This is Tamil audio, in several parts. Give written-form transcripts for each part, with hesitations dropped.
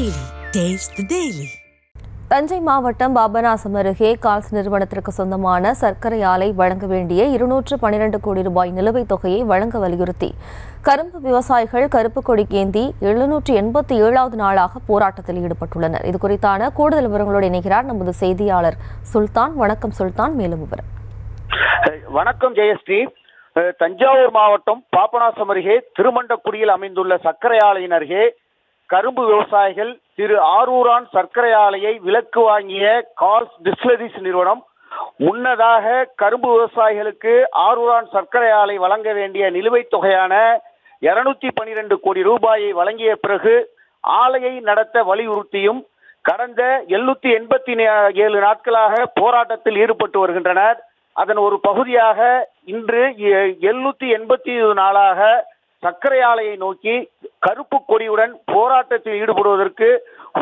Daily. Taste the Daily. Thanjai மாவட்டம் பாபநாசம் அருகே கால்ஸ் நிறுவனத்திற்கு சொந்தமான சர்க்கரை ஆலை வழங்க வேண்டிய 212 கோடி ரூபாய் நிலுவைத் தொகையை வழங்க வலியுறுத்தி கரும்பு விவசாயிகள் கருப்பு கொடி ஏந்தி 787வது நாளாக போராட்டத்தில் ஈடுபட்டுள்ளனர். இதுகுறித்தான கூடுதல் விவரங்களோடு இணைகிறார் நமது செய்தியாளர் சுல்தான். வணக்கம் சுல்தான், மேலும் விவரம். வணக்கம் ஜெயஸ்ரீ. தஞ்சாவூர் மாவட்டம் பாபநாசம் அருகே திருமண்டக்குடியில் அமைந்துள்ள சர்க்கரை ஆலையின் அருகே கரும்பு விவசாயிகள் திரு ஆரூரான் சர்க்கரை ஆலையை விலக்கு வாங்கிய கால்ஸ் டிஸ்டிலரிஸ் நிறுவனம் முன்னதாக கரும்பு விவசாயிகளுக்கு ஆரூரான் சர்க்கரை ஆலை வழங்க வேண்டிய நிலுவைத் தொகையான 212 கோடி ரூபாயை வழங்கிய பிறகு ஆலையை நடத்த வலியுறுத்தியும் கடந்த 787 நாட்களாக போராட்டத்தில் ஈடுபட்டு வருகின்றனர். அதன் ஒரு பகுதியாக இன்று 787 நாளாக சர்க்கரை ஆலையை நோக்கி கருப்பு கொடியுடன் போராட்டத்தில் ஈடுபடுவதற்கு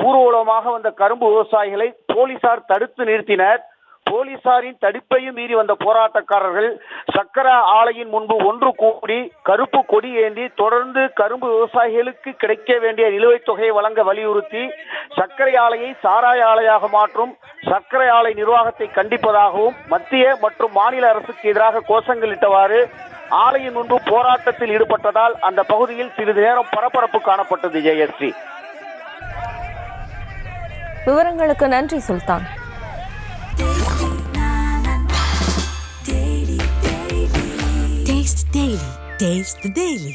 ஊர்வலமாக வந்த கரும்பு விவசாயிகளை போலீசார் தடுத்து நிறுத்தினர். போலீசாரின் தடுப்பையும் மீறி வந்த போராட்டக்காரர்கள் சர்க்கரை ஆலையின் முன்பு ஒன்று கூடி கருப்பு கொடி ஏந்தி தொடர்ந்து கரும்பு விவசாயிகளுக்கு கிடைக்க வேண்டிய நிலுவைத் தொகையை வழங்க வலியுறுத்தி சர்க்கரை ஆலையை சாராய ஆலையாக மாற்றும் சர்க்கரை ஆலை நிர்வாகத்தை கண்டிப்பதாகவும் மத்திய மற்றும் மாநில அரசுக்கு எதிராக கோஷங்களிட்டவாறு ஆலையின் முன்பு போராட்டத்தில் ஈடுபட்டதால் அந்த பகுதியில் சிறிது நேரம் பரபரப்பு காணப்பட்டது. ஜெயஸ்ரீ, விவரங்களுக்கு நன்றி சுல்தான். Taste the Daily.